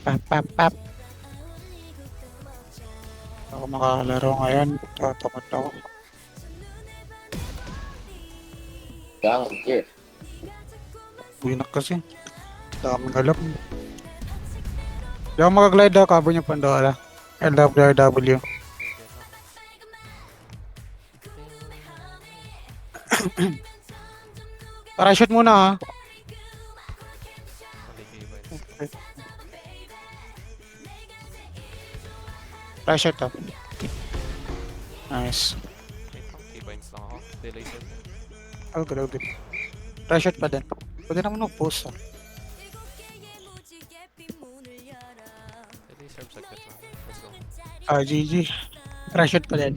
Pap, pap, pap. Ako makalaro ngayon. Tatakot ako. Gang, here. Winak kasi. Daming alam. Di ako makaglide daw. Cover niyo Pandora. LWRW. Sige na. Parachute muna ha. Maliki ba yun? Parachute ha. Nice. Wait lang, keybinds lang ako. Delay set. Oh, good, oh, good. Parachute pa din. Pwede naman mag-post ha. Delay serve saglit lang. Let's go. GG. Parachute pa din.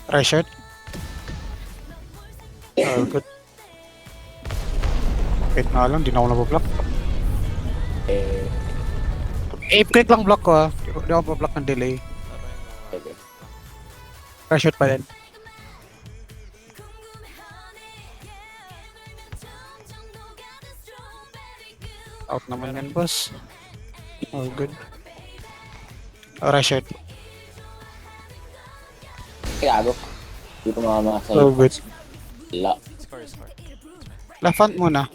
Parachute. Oh, good. Wait na lang, di na ako nabablock. Eh, Quick lang block ko ha. Di ako mablock ng delay. okay. Parachute pa din. Out naman yan, boss. Oh, good. Parachute. Gago. Hindi ko makamakasay. Oh, good. Wala. Score, score. Lafant muna.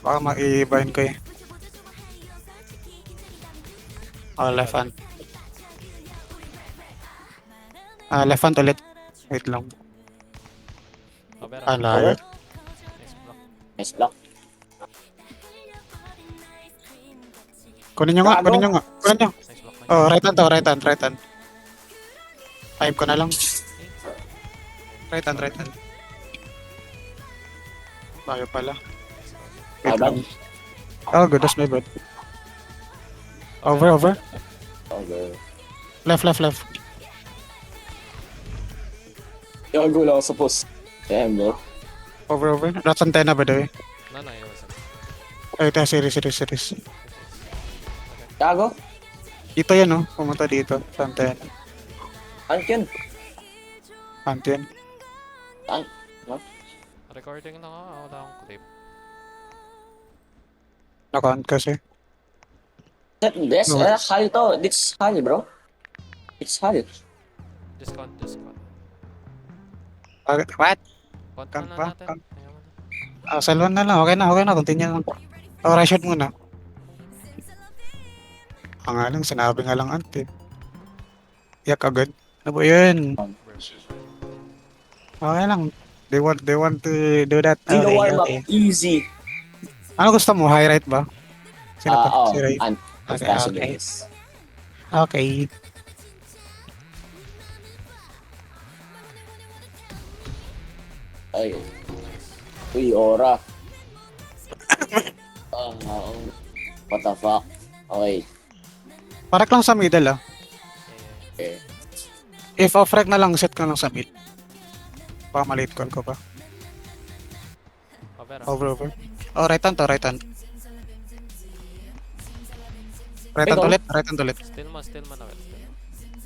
Baka ma-i-bind ko eh. Oh, lefant. Lefant ulit. Wait lang. Cover. Layo. Nice block. Nice block. Kunin nyo nga, kunin nyo nga. Kunin nyo. Nice block. Oh, right hand to, right hand, right hand. Time ko na lang. Right hand, right hand. Layo pala. Wait lang. Oh, good, that's my bad. Over, over. Okay. Left, left, left. Gago lang ako sa post. Damn, bro. Over, over. That's antena by the way. No, no, it wasn't. Ay, ito, series, series, series. Gago? Dito yan, oh. Pumunta dito. Sa antena. Ano yun? Anto yan. Ano? Recording lang ako. Wala akong clip. Nakaunt kasi. This, No. Hal to. It's Hal, bro. It's Hal. Just count, just count. What? Count Count na pa? lang natin. Count. Ayaw mo na. Salwan na lang. Okay na, okay na. Continue lang. Oh, right shot muna. Nga lang, sinabi nga lang ante. Yak agad. Ano ba yun? Okay lang. They want to do that. Do the Okay, warm up okay. easy. Ano gusto mo? High right ba? Sino pa? Oo. Si Ray? If Okay, possible. okay. Okay. Ay. Uy, aura. What the fuck? Okay. Parak lang sa middle ah. Okay. If off-rec na lang, set ka lang sa mid. Baka malate call ko pa. Cover. Over, over. Oh, right hand to, right hand. Right hand Ikaw? ulit, right hand ulit. Still mo na. Well. Still mo.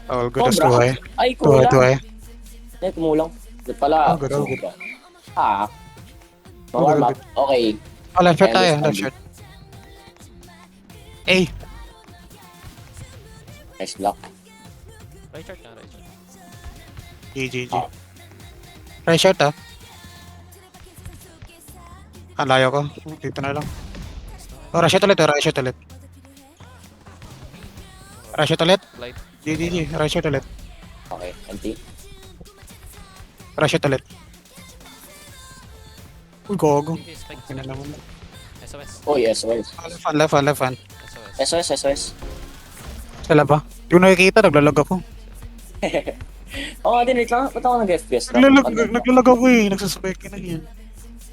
Oh, good as Cobra. 2 eh. Ay, 2 eh, 2 kulang. eh. Ay, kumulang. Good pala. Oh, good, oh, good. Ah. Oh, Warm good, up. Okay. Oh, left shot Ayan, tayo, left left shot. Eh, Nice block. Right shot na, right shot. GG. Oh. Right shot ah. Ang layo ko. Dito na lang. Oh, right shot ulit, oh, right shot ulit. Right shot ulit. Light. GG, right shot ulit. Okay. Anti. Right shot ulit. Uy, gogo. Okay, spike. Ano naman. SOS. Oh, yes, well. Left hand, left hand, left hand. SOS. SOS. Sala ba? Di ko nakikita, naglalag ako. Oo, din, wait lang. Ba't ako nag-FPS drop? Naglalag ako eh, nagsaspike na yan.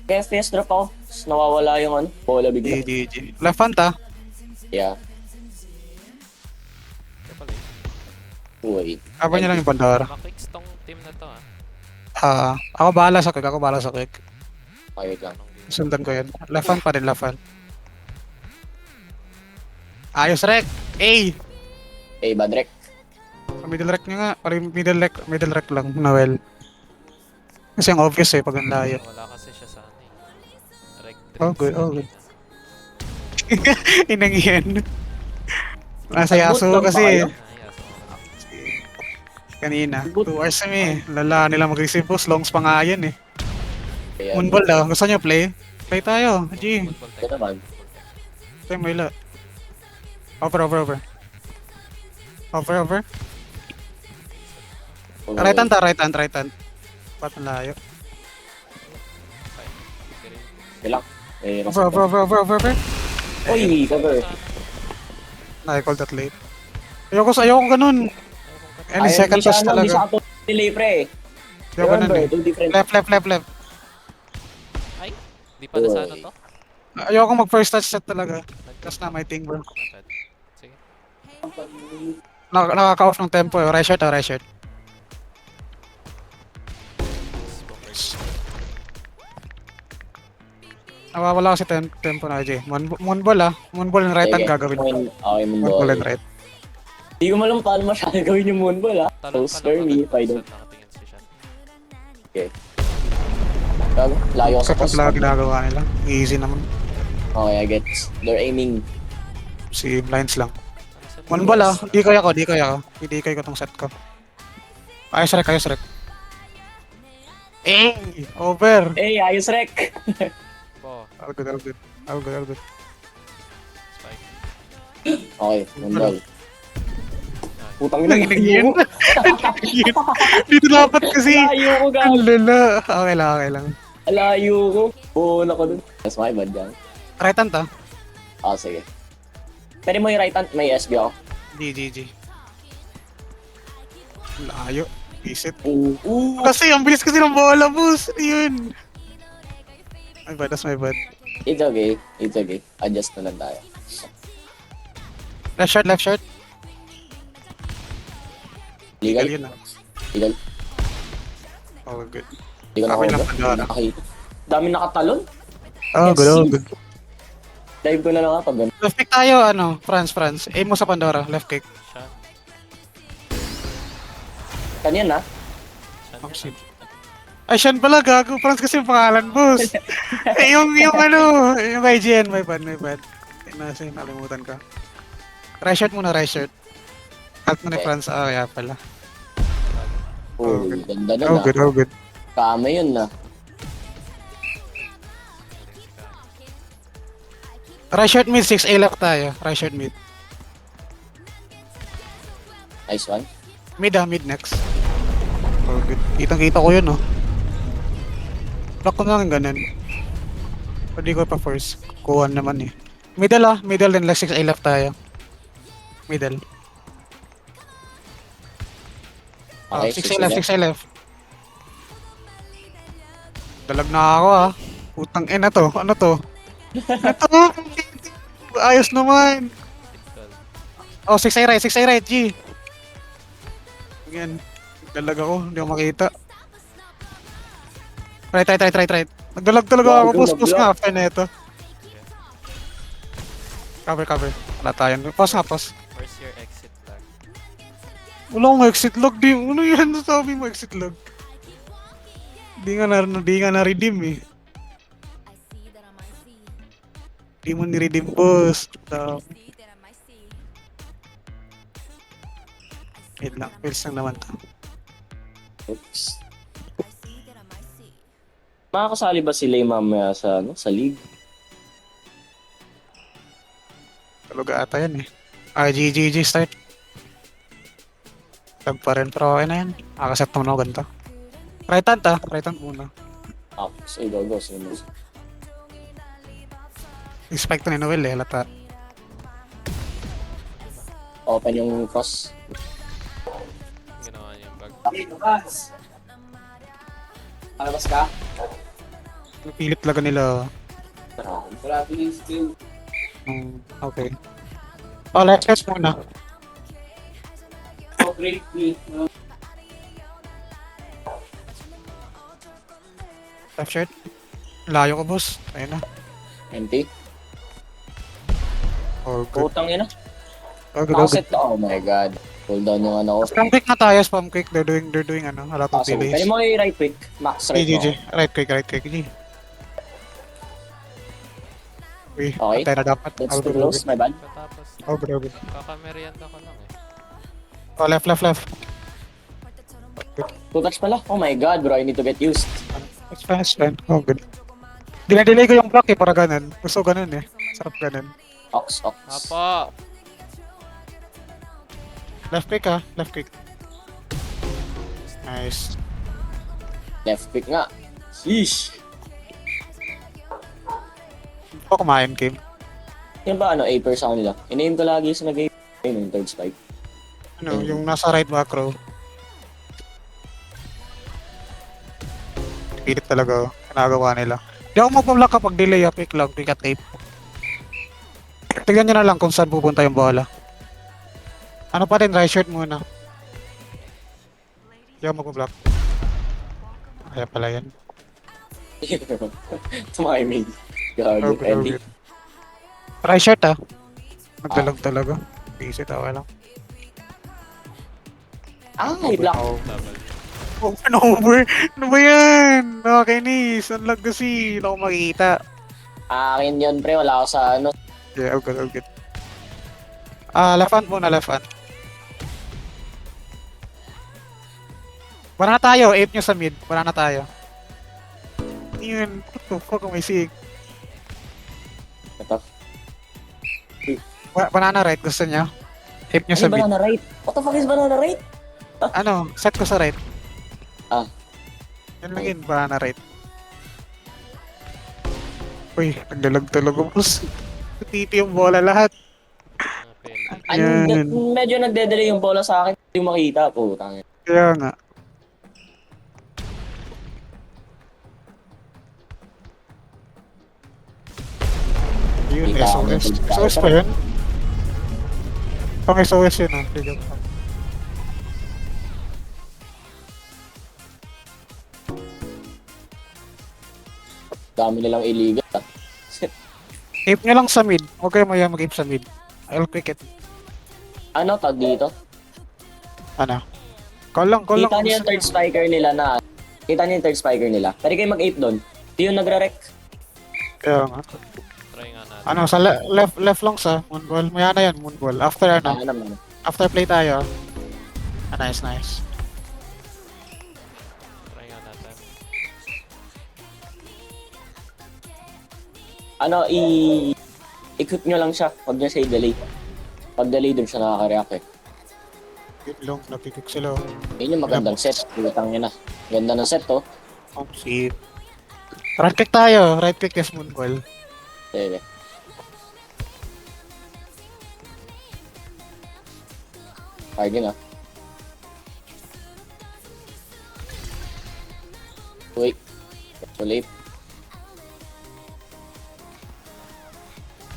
Nag-FPS drop ako. Tapos nawawala yung ano, bola bigla. GG. Left hand ah. Yeah. Ito pala eh. Wait. Cover niya lang yung Pandora. Makicks tong team na to ah. Ako bahala sa kick, ako bahala sa kick. Okay, wait lang. Anong game? Sundan ko yan. Left hand pa rin, left hand. Ayos, Rek! A! Eh, Badrek. Middle rec nyo nga. Parang middle rec lang, Noel. Kasi ang obvious eh, pag ang layo. Wala kasi siya sa ano eh. Reg Oh, good, oh, good. Inang yan. Nasa Nag-boot Yasuo lang pa kasi kayo? kanina. Nag-boot. 2 hours kami. Lala nila mag-receive boss. Longs pa nga yan eh. Kaya, Moonball daw. Gusto nyo play? Play tayo. G. Football ito naman. Tayo mo ila. Over. Over. Right hand. Ba't ang layo? Kailang. Eh, Over. Uy, cover. Na-call that late. Ayoko ganun. Any second touch Hindi siya talaga. delay, pre. Ayoko nun Remember, eh. two different. Left. Ay! Di pala sa ano to? Ayoko mag first touch shot talaga. Tapos na my thing bro. Notad. Sige. Nakaka-off ng tempo eh. Right shirt. Nawawala kasi tempo na AJ. Moonball Moonball and right hand gagawin ko. Okay, Moonball and moonball. right. Hindi ko malam paano masyado gawin yung moonball, ha? Talon So pa lang scary if I agad. don't. Nakatingin si Sean. Layo ko sa Second post. lang ginagawa nila. Easy naman. Okay, I get. They're aiming. Si lines lang. Ano sa Moonball Di kaya ko. Hindi ko tong set ko. Ayos rek. Over. Eh, ayos rek. Po. All good. Spike. Okay, moonball. Putang ina, Nanginig yun. Dito dapat kasi. Layo ko, Ang gago. lala. Okay lang. Layo ko. Buo na ko dun. That's my bad yan. Right hand ta. Sige. Pwede mo yung right hand, may SB ako. GG. Layo. Isit. Ooh. Kasi ang bilis kasi ng bola, boss. Yun. That's my bad. It's okay. Adjust na lang tayo. Left shot. Legal? Yun Legal? Oh, good. Legal Okay ako lang ba? pa doon. Nakakita. Dami nakatalon. Oh, good. Dive ko na lang ako. Ganun. Left kick tayo, France. Aim mo sa Pandora, left kick. Sean. Kanyan na. Sean. Oh, shit. Ay, Sean pala, gago. France kasi yung pangalan, boss. yung IGN, my bad. Nakalimutan ka. Right shirt muna. Alt mo ni France, kaya pala. Uy, ganda na Oh, good. Kama yun na. Right shirt mid, 6A left tayo. Right shirt mid. Nice one. Mid next. Oh, good. Kitang-kita ko yun, Lock ko na lang ganun. Pwede ko pa first. Kuha naman eh. Middle din, 6A left tayo. Middle. Okay, 6A left. Dalag na ako Putang ina to. Ano to? Ito! Ayos naman! Typical. Oh, 6A right, G! Yan. Dalag ako, hindi ko makita. Right. Nagdalag talaga ako, pause nga, after na ito. Cover. Wala tayo. Pause. Where's your exit tag? Wala akong exit log, di. Ano yan sabi mo, exit log? Di nga na-redeem eh. Di mo ni-redeem, boss. Wait lang, wheels lang naman to. Oops. Makakasali ba sila yung mamaya sa league? Talaga ata yan eh. GG start. Tag pa rin, pero okay na yan. Nakaset naman ako ganito. Right hand muna. So go. Expect to ni Noel eh, halata. Open yung cross. Ginawa niya yung bag. Palabas ka? Pilit talaga nila. Grabe yung skill. Okay. Oh, left touch muna. Oh, great. Left shirt. Layo ko, boss. Ayun na. Empty. Oh, good. Putang ina. Oh, good. Nakaset na. Oh my god. Pull down yung ano ko. Spam quick na tayo, spam quick. They're doing ano, a lot of Possible. Pwede delays. mo i-right quick. Max right G, mo. right click, G. Uy, Okay. antay na dapat. Let's All too good, all close. good. My bad. Katapos, All good, all good. kakamerienda ko lang eh. Oh, left. Two touch pala. Oh my god, bro. I need to get used. It's fine. Oh, good. Dinadelay ko yung block eh, para ganun. Gusto ganun eh. Sarap ganun. Ox. Apo! Left click. Nice. Left click nga. Sheesh. Ako kumain, Kim. Yan ba ano, A-per sa kanila? Inaim ko lagi sa nag-A. Ayun yung third spike. Ano, yung nasa right macro. Pilit talaga, oh. Ginagawa nila. Di ako magpablock kapag delay, pick lang, pick at tape. Tignan nyo na lang kung saan pupunta yung bola. Ano pa rin, right shirt muna. Di ako magpablock. Kaya pala yan. Timing. Gago. Okay, Ending. okay. Right shirt ah. Nagdalag talaga. Easy tawa lang. Ah, may block. Double. Oh, ano over? Ano ba yan? Nakakainis. Ang lag kasi. Hindi ako makikita. Akin yun, pre. Wala ako sa ano. Yeah, all good. Left hand muna, left hand. Wala na tayo, ape nyo sa mid. Wala na tayo. Yun, what the fuck am I seeing? Ito. Banana right, gusto nyo? Ape nyo Ano sa mid. banana right? What the fuck is banana right? Ano, set ko sa right. Ah. Yan lang yun, banana right. Uy, nagdalag talaga. Plus, titi yung bola lahat. Pending. Yan. Medyo nagde-delay yung bola sa akin. Hindi mo makita po. Tangin. Kaya nga. Yun, Kita ako SOS. ng SOS pa yun? Pang SOS yun ah. Hindi joke lang. Dami nilang illegal. Ape nyo lang sa mid. Huwag kayo maya mag-ape sa mid. I'll quick it. Ano tag dito? Ano? Call lang. Kita niyo yung third spiker nila na. Kita niyo yung third spiker nila. Pwede kayo mag-ape doon. Di yung nagre-rec. Kaya nga. Try nga natin. Ano, sa left lang sa moonball. Maya na yan, moonball. After ano, Naman. after play tayo. Nice. Try nga natin. Ano, i-equip nyo lang siya. Huwag niya say delay. Pag delay doon siya nakaka-react eh. Yun long, napikik sila. Yun yung magandang set. Lutang niya na. Ganda ng set to. Oh, shit. Right click tayo. Right click is moonball. Sige. Target na. Wait. Too late.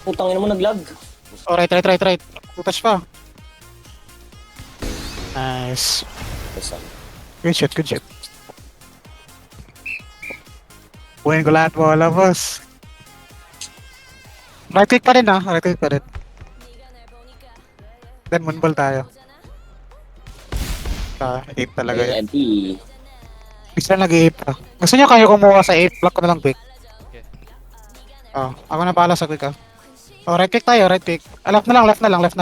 Putang ina mo nag-lag. Oh, right. Touch pa. Nice. Basta. Good shot. Buhin ko lahat bola, boss. Right click pa rin ah. Right click pa rin. Then moonball tayo. Ape talaga yan. ANT. Bisa nag-ape ah. Gusto nyo kayo kumuha sa ape? Block ko na lang quick. Okay. Oh, ako na pala sa quick ah. Oh, right click tayo, right click. Left na lang. Left.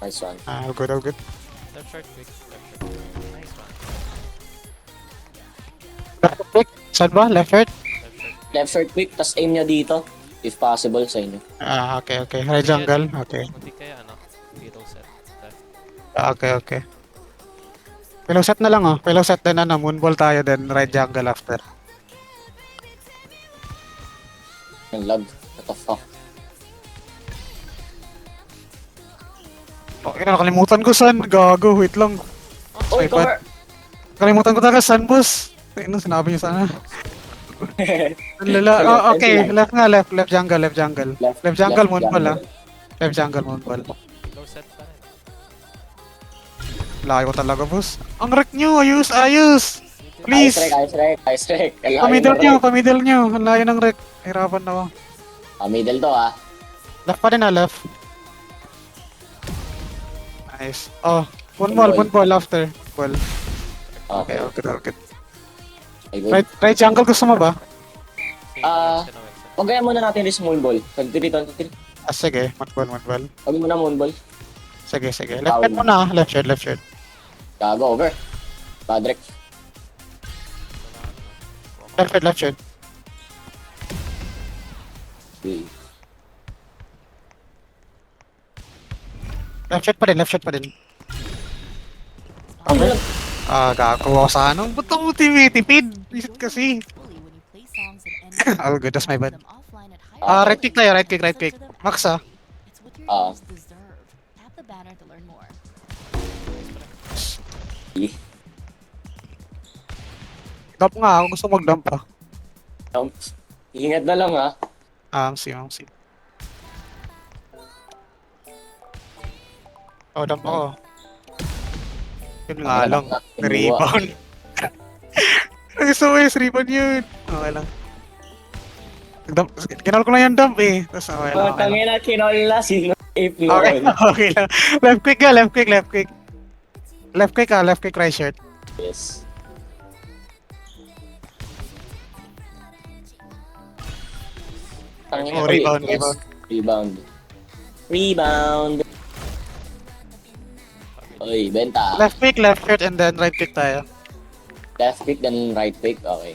Nice one. All good. Left short quick. Nice one. Left click. Saan ba? Left right? Left short quick, tas aim niya dito. If possible sa inyo. Okay. Right jungle. Okay. Hindi kaya ano? Hero set. Left. Okay. Pillow set na lang oh. Pillow set din ano, moonball tayo then right jungle after. Yung lag. What the fuck? Okay na, nakalimutan ko saan. Gago, wait lang. Oh, Ay, cover! Nakalimutan ko talaga saan, boss. Ano, sinabi niyo sana. Lala, oh, okay, left jungle. Left jungle, moonball ah. Left jungle, moonball. Low set pa rin. Layo ko talaga, boss. Ang wreck nyo, ayos. Please. Ice rec. Pamiddle nyo. Ang layo ng wreck. Hirapan na ako. Middle to ah. Left pa rin ah, left. Nice. Oh, Moonball. moon ball after. Ball. Okay. Okay. Ay, good. Right jungle gusto mo ba? Winston na Winston. Pagkaya muna natin yung small ball. Tag-3. Ah, sige. Moon ball. Pag muna moon ball. Sige. Left side muna. Left side. Gago, over. Padrek. Left side. Okay. Left side pa din. Okay. Ah, gagawa ko sa anong. Ba't ako tipid? Visit kasi. All good, that's my bad. Ah, right click tayo, right click. Max ah. Ah. Dump nga ako, gusto mag-dump ah. Ingat na lang ha. MC. Oh, dump ako. Yun nga lang, rebound. Gusto ko yung rebound yun. Okay lang. Dump, kinall ko lang yung dump eh. Tapos okay lang. Tangin na kinola sino if Okay, noon. okay lang. Left click. Left click right shirt. Yes. Tangin Oh, na- rebound. Oy, benta. Left shirt and then right click tayo. Left click then right click. Okay.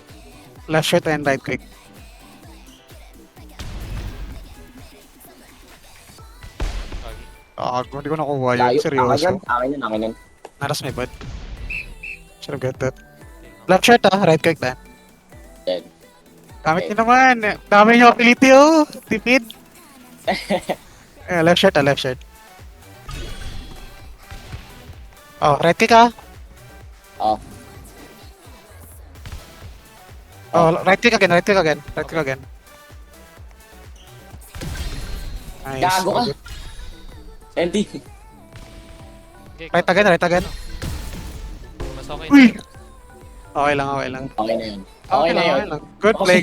Left shirt and right click. Ah, hindi ko nakuha yun. Layo. Seryoso. Akin yan. Naras may bad. Should have got that. Left shirt ah, right click na. Then. Gamit niyo naman. Dami niyo ability oh. Tipid. Left shirt. Oh, right click ah. Oh. Oh, right click again. Nice. Gago ka. Empty. Okay, Right again. Mas okay. Uy! Okay lang. Okay na yun. Okay na yun. Good play.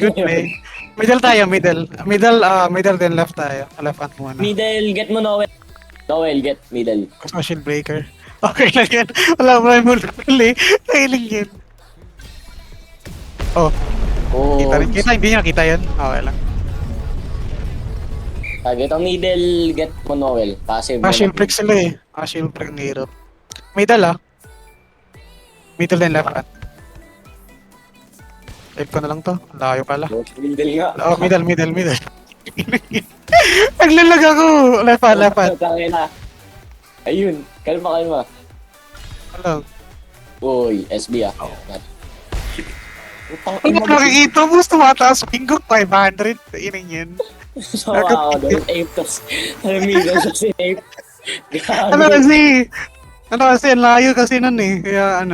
Middle tayo. Middle then left tayo. Left hand muna. Middle, get mo Noel. Noel, get middle. Gusto ko shield breaker. Okay lang yan. Wala mo yung multiple eh. Kailing yun. Oh, Oh, kita. Hindi niya nakita yun. Okay lang. Get ang middle, get mo Noel. Passive. Shield break sila eh. Shield break ng hirap. Middle ah. Middle then left hand. Save ko na lang to. Ang layo pala. Middle nga. Oh, middle. Naglalag ako. Left hand. Tangin na. Ayun, kalma. Ano? Uy, SB ah. Ano nakikita mo? Tumataas pinggok 500. Ining yun. So, ako doon, ape tas. Middle sa sinape. Ano kasi, ang layo kasi nun eh. Kaya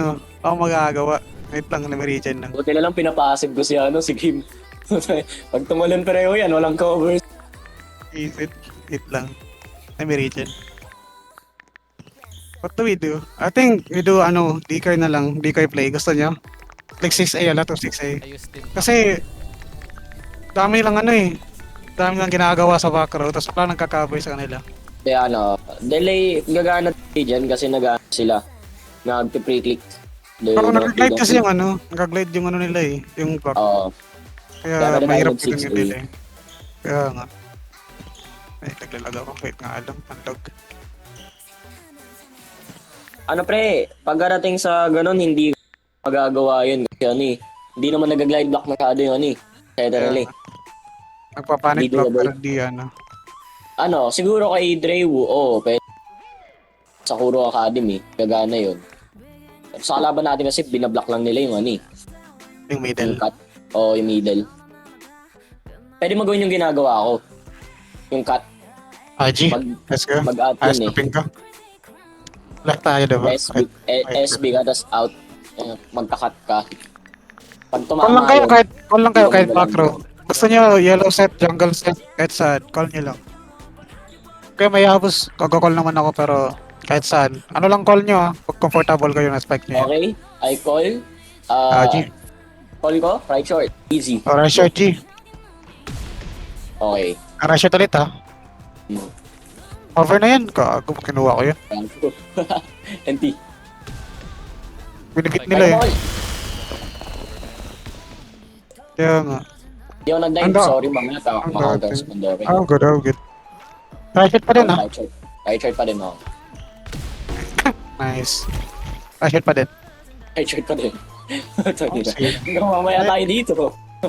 ako magagawa. Wait lang, na-regen lang. Buti na lang pinapasib ko si Kim. Pag tumalon pareho yan, walang cover. Wait lang. Na-regen. What do we do? I think we do decoy na lang. Decoy play. Gusto nyo? Like 6A, ala to 6A. Ayos din. Kasi, dami lang dami lang ginagawa sa back row. Tapos wala nang kakaboy sa kanila. Kaya delay, gagana dyan kasi sila. Nag-pre-click. Ako nag-glide kasi nag-glide yung nila eh. Yung back. Oo. Kaya Kaya mahirap tayo yung 6A. nila eh. Kaya nga. Ay, naglalag ako. Wait nga alam. Handog. Pre, pagkarating sa ganun, hindi magagawa yun. Kasi hindi naman nag-glide block masyado yung Federally. Nagpapanik Hindi block doable. pero di Siguro kay Drewu, pwede. Sa Kuro Academy, gagana yun. Sa kalaban natin kasi, binablock lang nila yung yung middle. yung cut. O yung middle. Pwede mo gawin yung ginagawa ko. Yung cut. G. Mag- Let's go. Mag-out Ayos yun na ping ka. Left tayo diba? SB ka, tas out. Magka-cut ka. Pag Call tumama lang kayo kahit Hindi ko back row. Gusto nyo yellow set, jungle set, kahit saan. Call nyo lang. Okay, may habos. Kag-call naman ako pero kahit saan. Ano lang call nyo pag comfortable kayo na spike nyo. Okay, I call. G. Call ko, right short. Easy. Alright, short G. Okay. Alright, short ulit Over na yan. Gago, kinuha ko yun. Gago. NT. Binigit nila eh. Fireball! Kaya nga. Hindi ako nag-dive. Ang da- Sorry, mamaya ang makakounter dati. sa Pandora. Oh, good, oh, good. Ratchet pa din, ah. Right shot pa din ako. Nice. Ratchet pa din. Right shot pa din. Sorry na. sige. Hanggang mamaya tayo dito.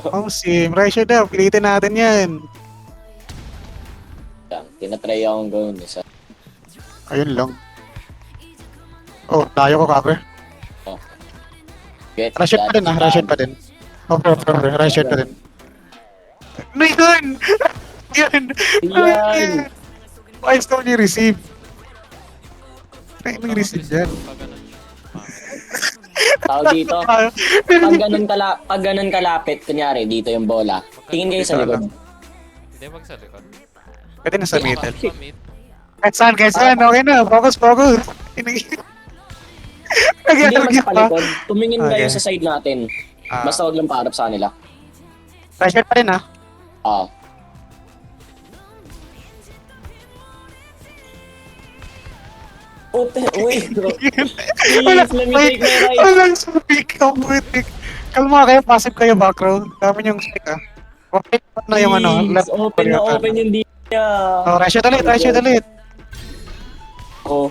Oh, sim. Ratchet na. Pilitin natin yan. Yan, tinatry akong gawin isa. Ayun lang. Oh, tayo ko cover. Get Ratchet pa din, ah. Ratchet pa din. Over. Ratchet pa din. No, yun! Yun! Yan! Why is ni receive? Ay, may receive yan. Pag ganun. Tao dito. Pag ganun kalapit, kunyari, dito yung bola. Tingin kayo sa likod. Hindi, wag sa likod. Pwede na sa middle. Sa mid. Kahit saan, okay na. Focus. Hindi Nag-argue naman sa pa. palikod. Tumingin kayo Okay. sa side natin. Ah. Basta wag lang paharap sa kanila. Ratchet pa rin, ah. Ah. Wait, bro. Wala, Please, let me wait. take my right. Walang speak. Kamutik. Kalma kayo, passive kayo background. Dami yung speak, ah. Open na yung ano. Please, Left. open na open yung di niya. Oh, ratchet ulit. Oh.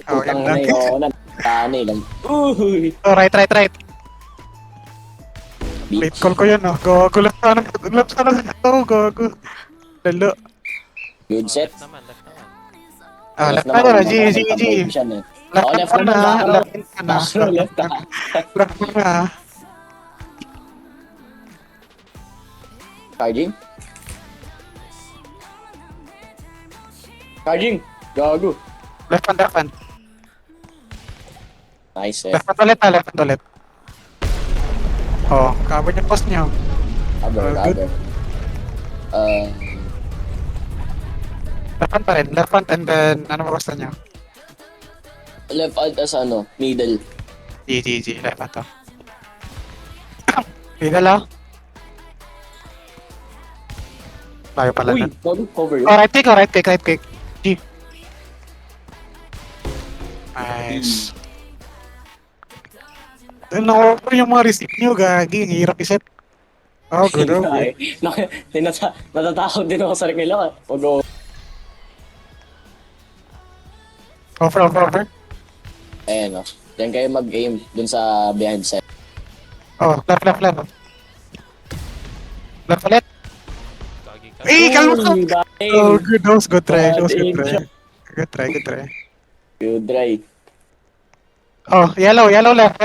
Oh, Putang yan lang. na yun. Tani lang. Uy. Oh, right. Late Bitch. call ko yun, oh. Gago, left sana ito. Gago. Lalo. Good set. Left naman. Ah, left na naman, na. G. siya na. Left Oh, na left na. naman, Left na na. Left ka. Left na. Charging. Charging. Gago. Left hand. Nice eh. Left hand ulit. Oh, cover yung post niyo. Cover. Good. Left hand pa rin. Left hand and then, ano ba gusto niyo? Left out as ano, middle. G. Left hand to. Middle, ah. Tayo pala Uy, nun. gago, cover yun. Oh, right click. G. Nice. Na-offer yung mga receipt nyo, gagi. Ang hirap iset. Oh, good. Ay, natatakot din ako sa rekila. Wag o. Offer. Ayan o. Diyan kayo mag-aim dun sa behind set. Oh, left. Left ulit. Gagi ka. Eh, kalma ka. Uy, bad Oh, aim. good. That was good try. Good try. Good try. Oh, yellow left.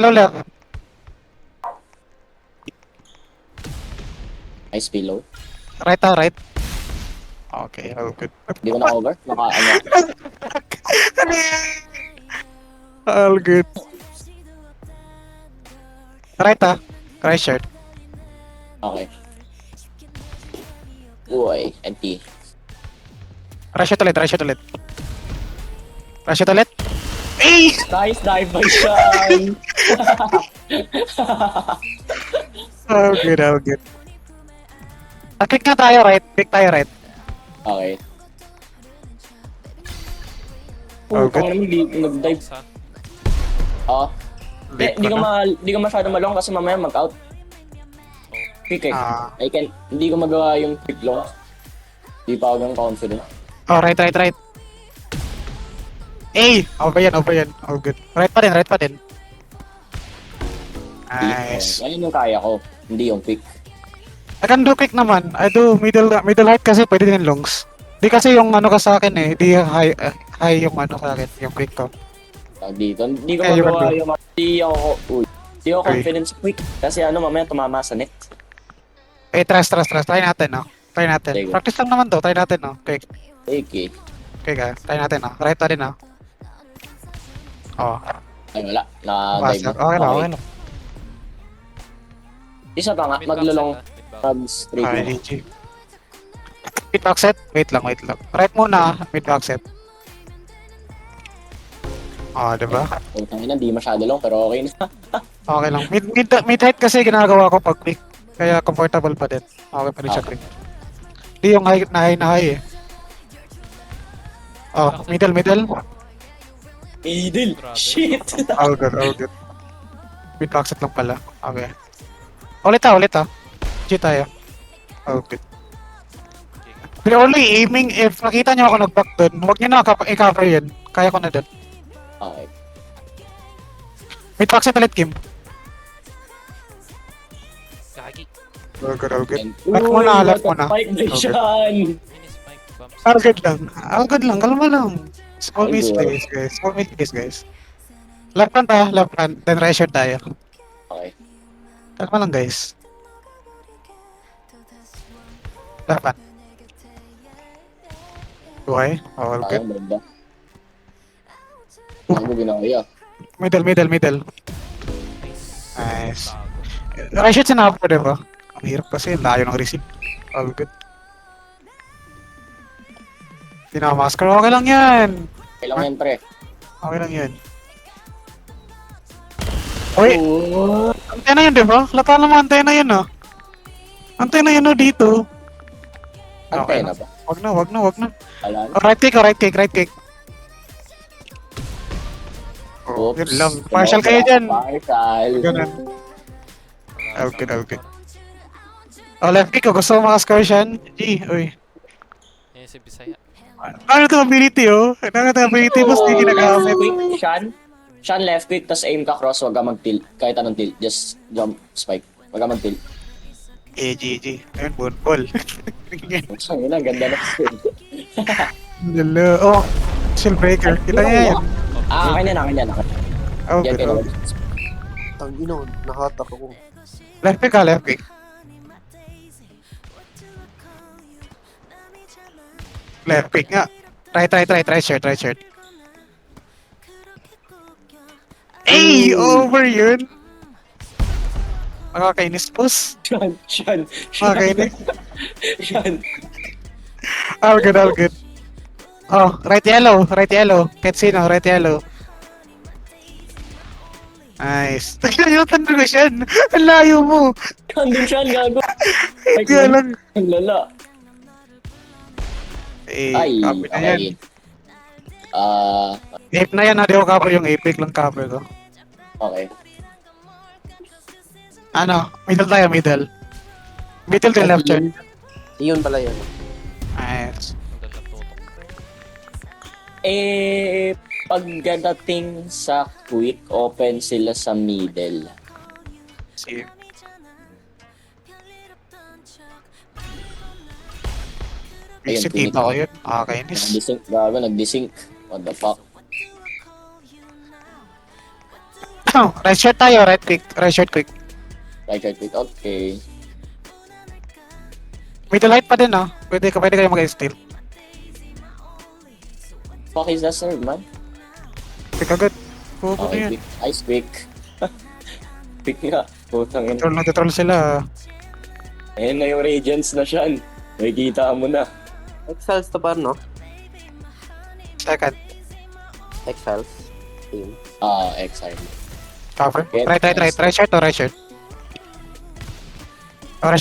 Nice pillow. Right. Okay, oh, good. Hindi ko na-cover. Naka-ano. Ano yan? All good. Right, ah. Right shirt. Okay. Uy, NT. Right shirt ulit. Eh! Nice dive by Sean! Oh, good. Click na tayo, right? Okay. Oh, Putang good. naman, di nag-dive. Sa. Oo. Late Di ko na. ko masyado malong kasi mamaya mag-out. Quick eh. Ah. Hindi ko magawa yung quick long. Di pa ako ng confident. Oh, right. Eh! Over yan. Oh, good. Right pa din. Nice. Yan yung kaya ko. Hindi yung quick. I can do quick naman. I do middle height kasi pwede din longs. Di kasi yung ano ka sa akin eh. Di high yung ano sa akin. Yung quick ko. Tawag dito. Hindi ko Kaya magawa yun, yung... Hindi ako Okay. confident sa quick. Kasi ano, mamaya tumama sa net. Eh, trust. Try natin, no? Sige. Practice lang naman to. Try natin, no? Quick. Okay. Try natin, no? Right pa din, no? Oh. Ay, wala. Basta. Okay lang. Isa pa nga, Mid back maglulong. set, mid back. Mag-straight Okay, lang. GG. Mid back set? Wait lang. Right muna, mid back set. Oh, diba? Putang ina, di masyado long, pero okay na. Okay lang. Mid height kasi ginagawa ko pag quick. Kaya comfortable pa din. Okay pa rin siya quick. Di yung high na high eh. Oh, middle. Middle. Grabe. Shit. All good. Mid exit lang pala. Okay. Ulit ah. G tayo. All good. We're only aiming if nakita nyo ako nag-back doon, huwag nyo na i-cover yun. Kaya ko na doon. Okay. Mid exit ulit, Kim. Gagi. All good. And, Left mo na, left mo what a na. spike by Okay. Sean. Mini spike bumps. All good lang. Kalma lang. Small All miss good. plays, guys. Small miss plays, guys. Left hand. Then right shot tayo. Okay. Kalma lang, guys. Left hand. Okay. All good. Sayang, banda. Bago ginaya. Middle. Nice. Right shot sinapa, diba? Ang hirap kasi. Layo ng receive. All good. Tinamasker. Okay lang yan. Kailangan yan, pre. Okay lang yan. Uy, Oh. antena yun, diba? Lata naman antena yun, ah. Antena yun, oh, dito. Okay Antena na. ba? Wag na. Alam. Oh, right kick. Oh, Oops. yun lang. Partial kayo dyan. Partial. Ganun. Okay. Oh, left kick ko. Gusto mo makascore siyan? G, uy. Yan si Bisaya. Ano ito ability, oh? Ano ito ability mo? Hindi ginagamit. Left quick, Sean, left quick, tas aim ka cross, wag ka mag-tilt. Kahit anong tilt, just jump, spike. Wag ka mag-tilt. GG. Ayun, ball. Ang ina, ganda na skill. Lalo. Oh, shield breaker. Kita niya yan. Akin yan. Oh, Yan, good. kailangan. Tangina, nakatak ako. Left kick ka, left kick. Left kick nga. Right shirt. Ay, over yun. Makakainis, boss. Sean. Makakainis. All good. Oh, right yellow. Kahit sino, right yellow. Nice. Tagayutan ko siya. Ang layo mo. Andun Sean, gago. Kaya lang. Ang lala. Ay, Copy na yan. okay. Ape na yan, hindi ko cover yung Apex lang cover ko. Okay. Ano? Middle tayo. Middle to left side. Yun pala yun. Nice. Magdal na tutok. Pagdating sa quick, open sila sa middle. See. Ayun, Exit kita ko yun. Nakakainis. Nag-desync, gago, nag-desync. What the fuck? Right shot tayo, right quick. Right, quick, okay. Middle height pa din, ah. Pwede kayo mag-steal. Fuck is that serve, man? Pick agad. Pupo Okay, na yan. quick. Ice quick. Quick nga. Putang ina. Nag-troll sila. Ayun na yung Radiance na Sean. May kita mo na. Exiles to par, no? Second. Exiles. Team. Exile. Cover. Okay, Right nice. shirt. Oh, right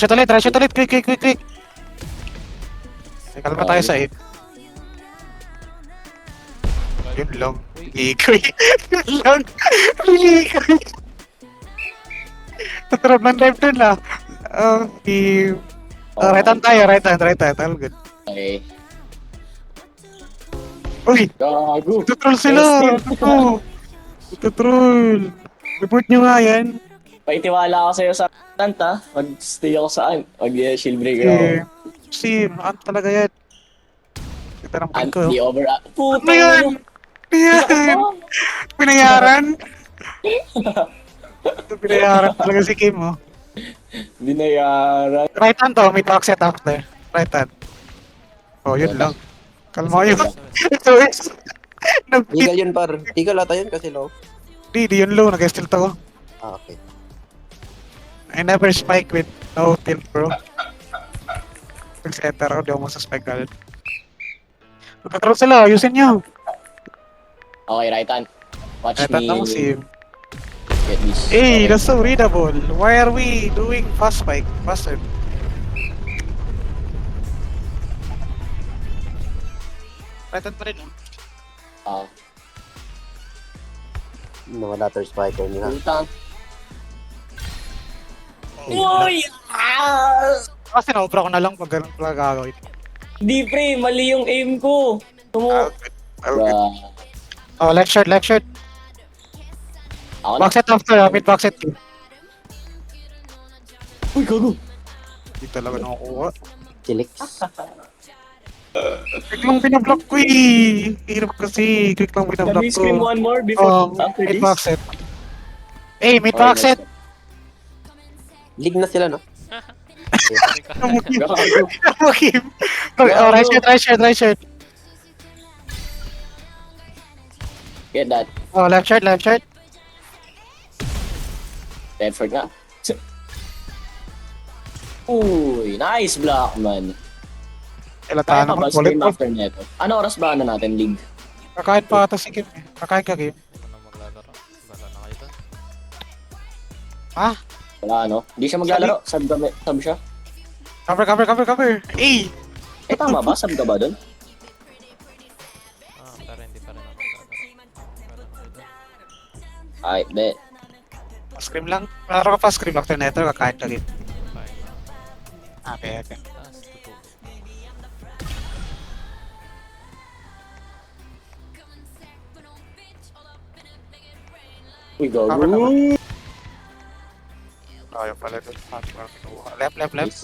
shirt ulit. Quick. Kalma tayo sa 8. Yun lang. Ikoy. Yun lang. Ikoy. Natrap ng live dun, ah. Okay. Right hand tayo. All good. Okay. Uy! Gago. Tutroll sila! Tutroll! Report nyo nga yan. Paitiwala ako sa'yo sa tanta. Mag-stay ako saan. Mag-shield breaker ako. Si, ano talaga yan? Kita ng pag ko. Anti over. Puta Ano yan? Pinayaran? Pinayaran talaga si Kim, oh. Binayaran. Right hand to, may talk set after. Right hand. Oh, yun lang. Kalma yun. Ito is. Nag-hit. Eagle yun par. Eagle ata yun kasi low. Di yun low. Nag-steal to ko. Ah, okay. I never spike with no tilt, bro. Nag-setter ako, di ako masa-spike agad. Nagkatroll sila, ayusin nyo. Okay, right hand. Watch Right hand me ako si... get this. Hey, Okay. that's so readable. Why are we doing fast spike? Faster. Right hand pa rin, oh. Ah, Nawala third spiker niya. utang. Oh, Uy! Ah! kasi naubra ko na lang pag ganun pala gagawin. Di pre, mali yung aim ko. Tumo. Okay. Okay. Bruh. Oh, left shot, left shot. Ako na. Back set after, mid back set. Uy, gago. Hindi talaga nakakuha. Chilix. Quick lang binablock ko eh. Hirap kasi. Quick lang Can binablock we scream ko. one more before after Mid this? back set. Eh, mid Okay, back set. let's League na sila, no? Namugim. go. Gago. Namugim. Oh, right shot, right shot, right shot. Get that. Oh, left shot, left shot. Effort nga. Uy, nice block, man. Kaya Kaya pa naman, ba scream ulit. after neto? Ano oras ba natin, League? Kakain pa ata si Kim. Kakain ka, Kim. Hindi mo na maglalaro. Bala na kayo doon. Ha? Wala, ano? Hindi siya maglalaro. Sub siya. Cover, cover, cover, cover. Eh! Eh, tama ba? Sub ka ba doon? Pero hindi pa rin ako maglalaro. Bala na kayo doon. Ay, bet. Scream lang. Laro ka pa scream after neto. Kakain ka, Kim. Fine na. Okay, okay. Tapos tutulog. Uy, gago. Cover, cover. Oh, yung pala doon. Left, left, left. Nice.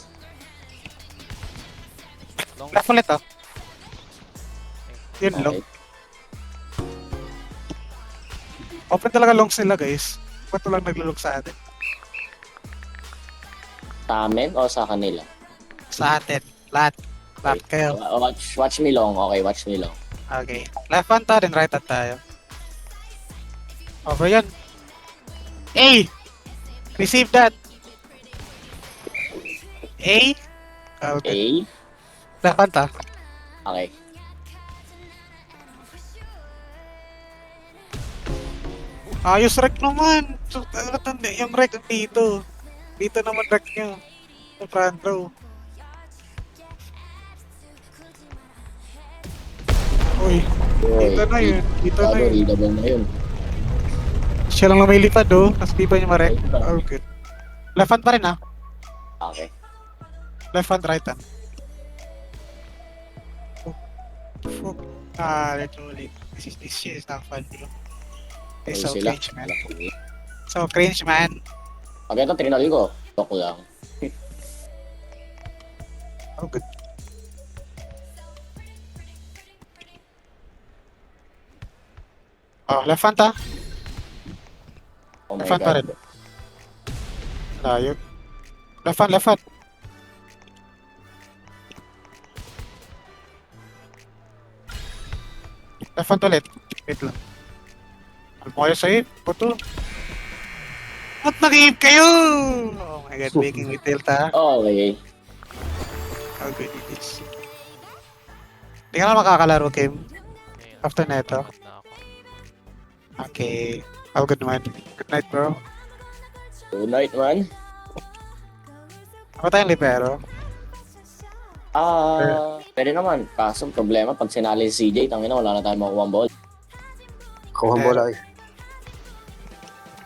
Long. Left ulit, oh. Yun, long. Okay. Open talaga longs nila, guys. Ba't lang naglulog sa atin? Sa amin o sa kanila? Sa atin. Lahat. Lahat kayo. Watch me long. Okay, watch me long. Okay. Left hand tayo, then right hand tayo. Over yan. A! Receive that! A? Okay. Okay. Left hand ta. Okay. Ayos rec naman! So, ano tanda, yung rec dito. Dito naman rec nyo. Sa front row. Uy, dito na yun. Dito na Gago, yun. readable na yun. Siya lang lumilipad oh. Tapos di pa niya ma-rec. Oh, good. Left hand pa rin ah. Okay. Left hand, right hand. Fuck. Ah, literally. This shit is not fun, bro. It's so Ayun sila. cringe, man. So cringe, man. Pag ito, trinal ko. Talk lang. Oh, good. Oh, left hand ah. Oh my Left hand pa rin. god. Layo. Left hand, left hand. Left hand ulit. Wait lang. Alam mo kayo sa'yo, puto. Ba't nag-iip kayo? Oh my god, making me tilt ha. Okay. How good it is. Hindi ka na makakalaro, Kim. Ngayon, After neto. pagod na ako. Okay. All good man. Good night, bro. Good night, man. Ako tayong libero. Pwede naman. Kaso problema, pag sinali si CJ, tangina, wala na tayong makuha ang ball. Kuha ang bola eh.